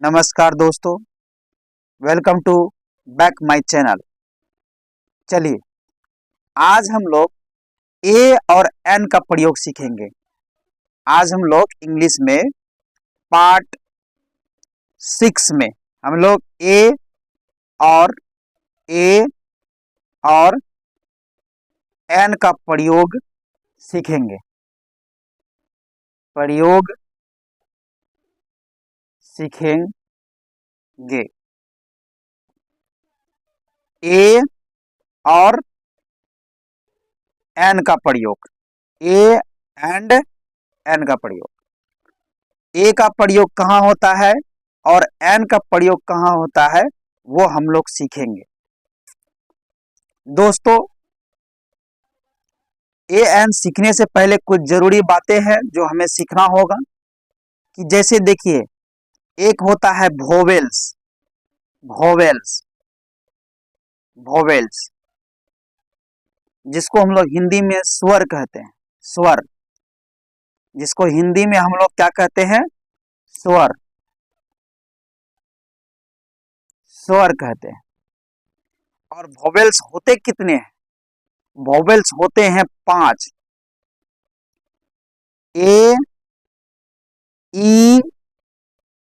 नमस्कार दोस्तों, welcome to back my channel. चलिए, आज हम लोग ए और एन का प्रयोग सीखेंगे। आज हम लोग इंग्लिश में पार्ट 6 में हम लोग और ए और एन का प्रयोग सीखेंगे। प्रयोग सीखेंगे ए और एन का प्रयोग, ए एंड एन का प्रयोग। ए का प्रयोग कहाँ होता है और एन का प्रयोग कहाँ होता है वो हम लोग सीखेंगे। दोस्तों, ए एन सीखने से पहले कुछ जरूरी बातें हैं जो हमें सीखना होगा। कि जैसे देखिए, एक होता है वोवेल्स, वोवेल्स वोवेल्स जिसको हम लोग हिंदी में स्वर कहते हैं। स्वर, जिसको हिंदी में हम लोग क्या कहते हैं? स्वर, स्वर कहते हैं। और वोवेल्स होते कितने हैं? वोवेल्स होते हैं 5। ए, ई,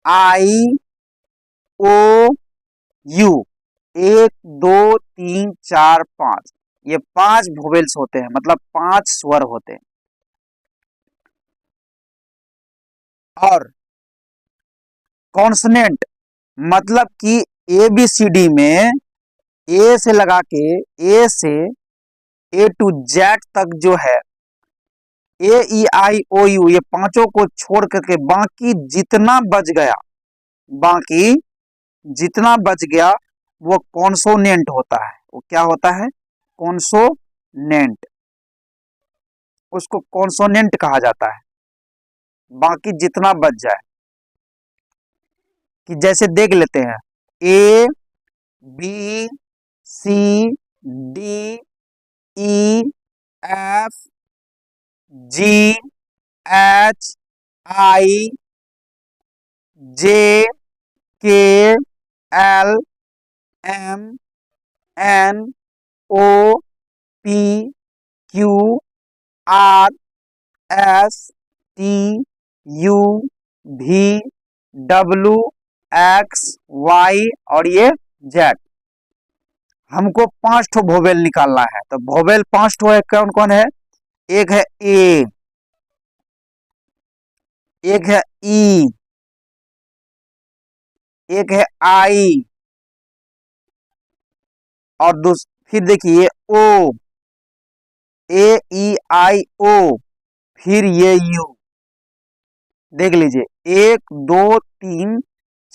आई, ओ, यू। 1 2 3 4 5, ये 5 वोवेल्स होते हैं, मतलब 5 स्वर होते हैं। और कॉन्सोनेंट मतलब कि ABCD में ए से लगा के ए से ए टू जेड तक जो है, AEIOU, ये पांचों को छोड़ करके बाकी जितना बच गया, बाकी जितना बच गया वो कॉन्सोनेंट होता है। वो क्या होता है? कॉन्सोनेंट। उसको कॉन्सोनेंट कहा जाता है, बाकी जितना बच जाए। कि जैसे देख लेते हैं, A B C D E F G H I J K L M N O P Q R S T U V W X Y और ये Z। हमको 5 ठो वोवेल निकालना है। तो वोवेल 5 ठो है, कौन कौन है? एक है ए, एक है ई, एक है आई, और फिर देखिए ओ, AEIO, फिर ये यू। देख लीजिए, 1 2 3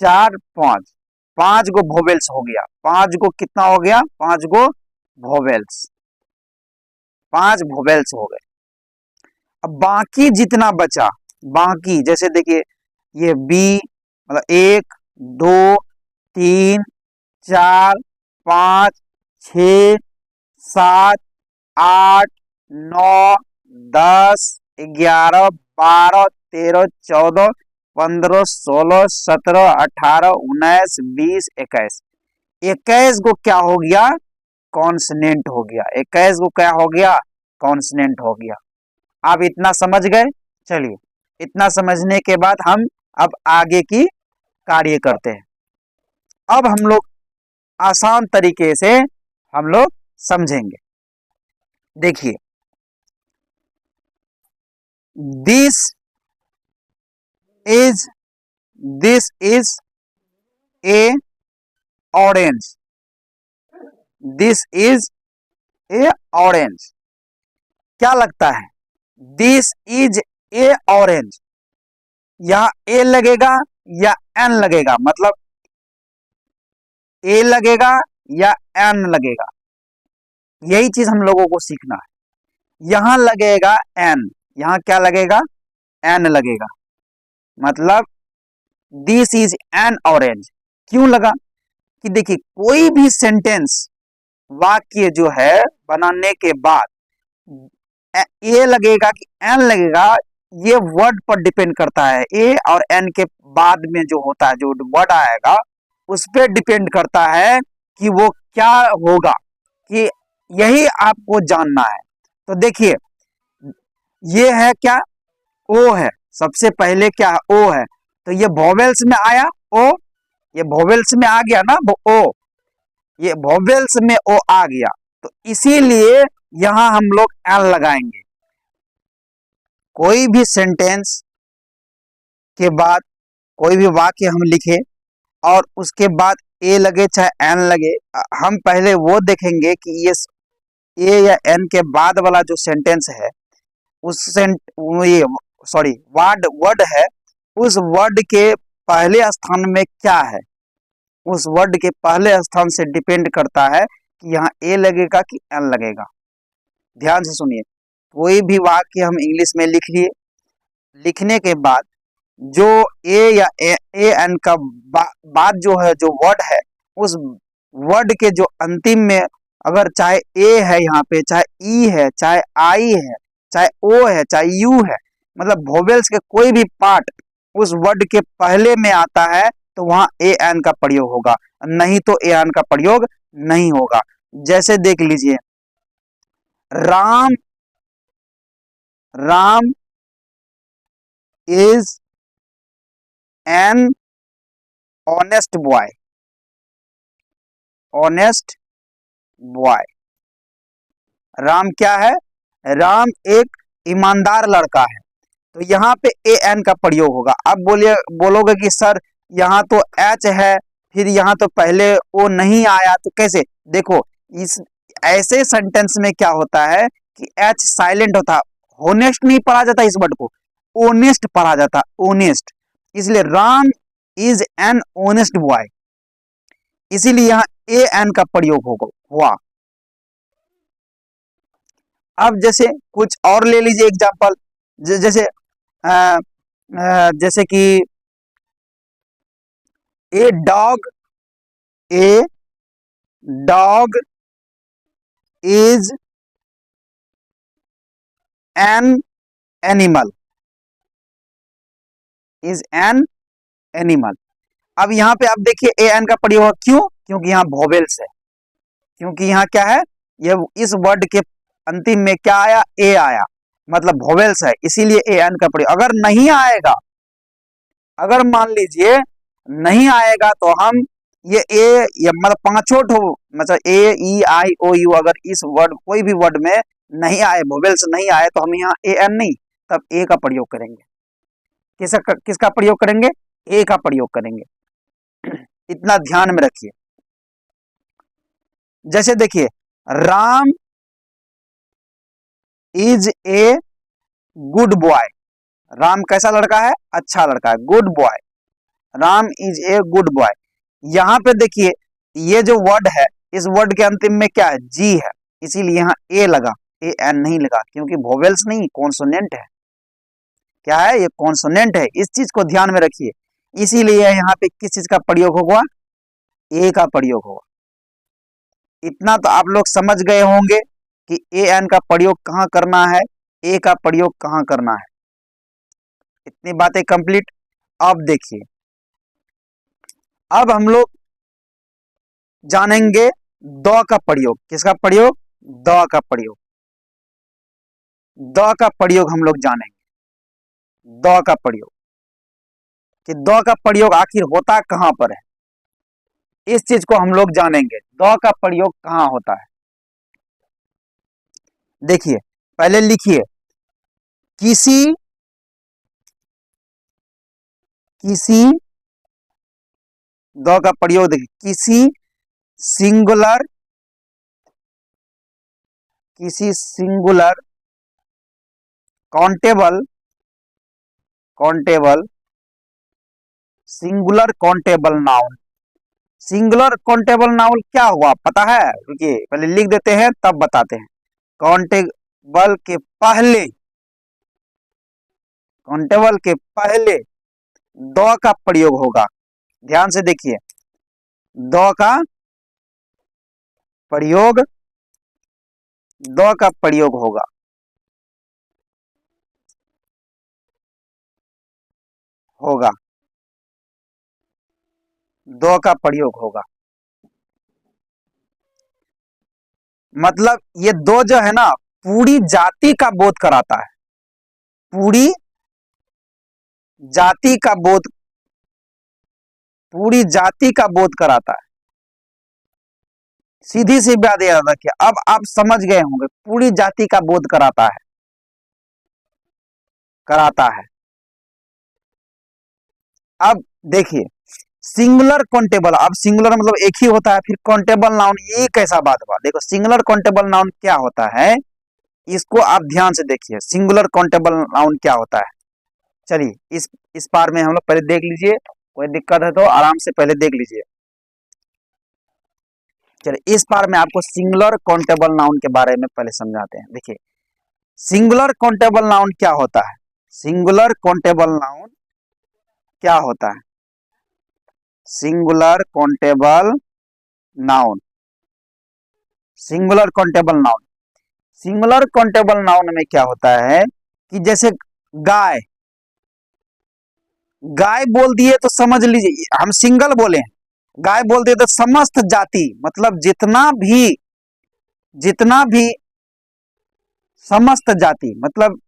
4 5, 5 गो वोवेल्स हो गया। 5 गो कितना हो गया? 5 गो वोवेल्स, 5 वोवेल्स हो गए। अब बाकी जितना बचा, बाकी जैसे देखिए, ये बी मतलब 1 2 3 4 5 6 7 8 9 10 11 12 13 14 15 16 17 18 19 20 21, 21 को क्या हो गया? कॉन्सनेंट हो गया। 21 को क्या हो गया? कॉन्सनेंट हो गया। आप इतना समझ गए? चलिए, इतना समझने के बाद हम अब आगे की कार्य करते हैं। अब हम लोग आसान तरीके से हम लोग समझेंगे। देखिए, this is a orange, this is a orange. क्या लगता है? दिस इज ए ऑरेंज, यहां ए लगेगा या एन लगेगा? मतलब ए लगेगा या एन लगेगा? यही चीज हम लोगों को सीखना है। यहां लगेगा एन, यहां क्या लगेगा? एन लगेगा। मतलब दिस इज एन ऑरेंज क्यों लगा? कि देखिए, कोई भी सेंटेंस, वाक्य जो है बनाने के बाद ए लगेगा कि एन लगेगा, ये वर्ड पर डिपेंड करता है, ए और एन के बाद में जो होता है, जो वर्ड आएगा उस पर डिपेंड करता है कि वो क्या होगा, कि यही आपको जानना है। तो देखिए ये है क्या, ओ है, सबसे पहले क्या है, ओ है, तो ये वोवेल्स में आया ओ, ये वोवेल्स में आ गया ना वो ओ, ये वोवेल्स में ओ आ गया, तो इसीलिए यहां हम लोग एल लगाएंगे। कोई भी सेंटेंस के बाद कोई भी वाक्य हम लिखे और उसके बाद ए लगे चाहे एन लगे, हम पहले वो देखेंगे कि ये ए या एन के बाद वाला जो सेंटेंस है उस ये सॉरी वर्ड वर्ड है, उस वर्ड के पहले स्थान में क्या है, उस वर्ड के पहले स्थान से डिपेंड करता है कि यहाँ ए लगेगा कि एन लगेगा। ध्यान से सुनिए, कोई भी वाक्य हम इंग्लिश में लिख लिए, लिखने के बाद जो ए या ए एन का बाद जो है, जो वर्ड है, उस वर्ड के जो अंतिम में अगर चाहे ए है, यहाँ पे चाहे ई है, चाहे आई है, चाहे ओ है, चाहे यू है, मतलब वोवेल्स के कोई भी पार्ट उस वर्ड के पहले में आता है तो वहां ए एन का प्रयोग होगा, नहीं तो ए एन का प्रयोग नहीं होगा। जैसे देख लीजिए, Ram, Ram is an honest boy, honest boy, Ram क्या है, राम एक ईमानदार लड़का है, तो यहाँ पे ए एन का प्रयोग होगा। अब बोलोगे कि सर यहाँ तो एच है, फिर यहाँ तो पहले ओ नहीं आया, तो कैसे, देखो इस ऐसे सेंटेंस में क्या होता है कि एच साइलेंट होता, होनेस्ट नहीं पढ़ा जाता इस वर्ड को, ओनेस्ट पढ़ा जाता, ओनेस्ट, इसलिए Ram is an honest boy, इसीलिए यहाँ ए एन का प्रयोग हुआ। अब जैसे कुछ और ले लीजिए एग्जांपल, जैसे जैसे कि a dog, a dog is an animal, is an animal. अब यहाँ पे आप देखिए ए एन का प्रयोग, क्यों, क्योंकि यहाँ वोवेल्स है, क्योंकि यहाँ क्या है, ये इस वर्ड के अंतिम में क्या आया, ए आया, मतलब वोवेल्स है, इसीलिए ए एन का प्रयोग। अगर नहीं आएगा, अगर मान लीजिए नहीं आएगा तो हम ये मतलब पांचों ठो, मतलब ए ई आई ओ यू, अगर इस वर्ड कोई भी वर्ड में नहीं आए, वोवेल्स नहीं आए, तो हम यहाँ ए एन नहीं, तब ए का प्रयोग करेंगे। किसका प्रयोग करेंगे, ए का प्रयोग करेंगे, इतना ध्यान में रखिए। जैसे देखिए, Ram is a good boy, Ram कैसा लड़का है, अच्छा लड़का है, good boy, Ram is a good boy. यहां पे देखिए ये जो वर्ड है, इस वर्ड के अंतिम में क्या है, जी है, इसीलिए यहाँ ए लगा, ए एन नहीं लगा, क्योंकि वोवेल्स नहीं, कॉन्सोनेंट है। क्या है, ये कॉन्सोनेंट है, इस चीज को ध्यान में रखिए, इसीलिए यहाँ पे किस चीज का प्रयोग होगा, ए का प्रयोग होगा। इतना तो आप लोग समझ गए होंगे कि ए एन का प्रयोग कहां करना है, ए का प्रयोग कहां करना है, इतनी बातें कंप्लीट। अब देखिए, अब हम लोग जानेंगे द का प्रयोग, किसका प्रयोग, द का प्रयोग, द का प्रयोग हम लोग जानेंगे, द का प्रयोग, कि द का प्रयोग आखिर होता कहां पर है, इस चीज को हम लोग जानेंगे, द का प्रयोग कहां होता है। देखिए पहले लिखिए, किसी, किसी, द का प्रयोग देखिए, किसी सिंगुलर, किसी singular countable, countable, singular countable noun, singular countable noun क्या हुआ पता है, रुकिए पहले लिख देते हैं तब बताते हैं। काउंटेबल के पहले, काउंटेबल के पहले द का प्रयोग होगा, ध्यान से देखिए, द का प्रयोग, द का प्रयोग होगा। होगा, द का प्रयोग होगा। मतलब ये दो जो है ना, पूरी जाति का बोध कराता है, पूरी जाति का बोध, पूरी जाति का बोध कराता है। सीधी सी बात याद रखिए, अब आप समझ गए होंगे, पूरी जाति का बोध कराता है, कराता है। अब देखिए सिंगुलर काउंटेबल, अब सिंगुलर मतलब एक ही होता है, फिर काउंटेबल नाउन, ये कैसा बात हुआ? देखो सिंगुलर काउंटेबल नाउन क्या होता है, इसको आप ध्यान से देखिए, सिंगुलर काउंटेबल नाउन क्या होता है। चलिए इस पार में हम लोग पहले देख लीजिए, कोई दिक्कत है तो आराम से पहले देख लीजिए। चलिए इस बार में आपको सिंगुलर काउंटेबल नाउन के बारे में पहले समझाते हैं। देखिए सिंगुलर काउंटेबल नाउन क्या होता है, सिंगुलर काउंटेबल नाउन क्या होता है, singular countable noun, singular countable noun, singular countable noun में क्या होता है कि जैसे गाय, गाय बोल दिए तो समझ लीजिए, हम सिंगल बोले, गाय बोल दिए तो समस्त जाति, मतलब जितना भी समस्त जाति, मतलब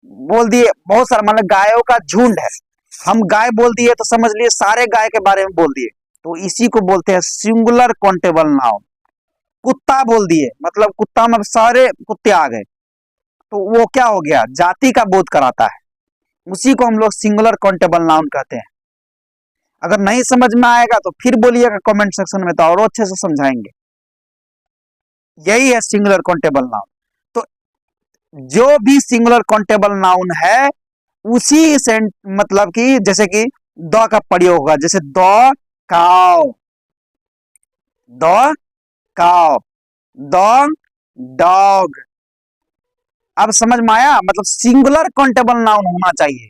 बोल दिए बहुत सारा, मतलब गायों का झुंड है, हम गाय बोल दिए तो समझ लिए सारे गाय के बारे में बोल दिए, तो इसी को बोलते हैं सिंगुलर काउंटेबल नाउन। कुत्ता बोल दिए, मतलब कुत्ता में सारे कुत्ते आ गए, तो वो क्या हो गया, जाति का बोध कराता है, उसी को हम लोग सिंगुलर काउंटेबल नाउन कहते हैं। अगर नहीं समझ में आएगा तो फिर बोलिएगा कमेंट सेक्शन में, तो और अच्छे से समझाएंगे। यही है सिंगुलर काउंटेबल नाउन। तो जो भी सिंगुलर काउंटेबल नाउन है उसी से, मतलब कि जैसे कि द का प्रयोग होगा, जैसे द काव, द काव, द डॉग। अब समझ में आया, मतलब सिंगुलर काउंटेबल नाउन होना चाहिए,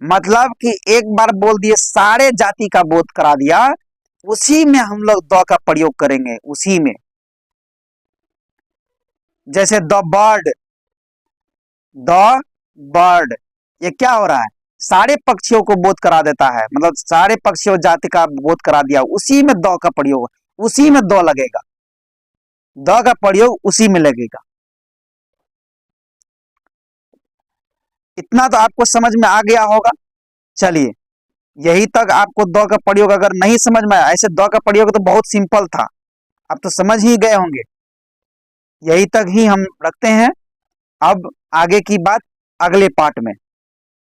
मतलब कि एक बार बोल दिए सारे जाति का बोध करा दिया, उसी में हम लोग द का प्रयोग करेंगे, उसी में। जैसे द बर्ड, द बर्ड, ये क्या हो रहा है, सारे पक्षियों को बोध करा देता है, मतलब सारे पक्षियों जाति का बोध करा दिया, उसी में द का प्रयोग, उसी में द लगेगा, द का प्रयोग उसी में लगेगा। इतना तो आपको समझ में आ गया होगा। चलिए यही तक आपको द का प्रयोग अगर नहीं समझ में आया, ऐसे द का प्रयोग तो बहुत सिंपल था, आप तो समझ ही गए होंगे। यही तक ही हम रखते हैं, अब आगे की बात अगले पार्ट में।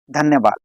धन्यवाद।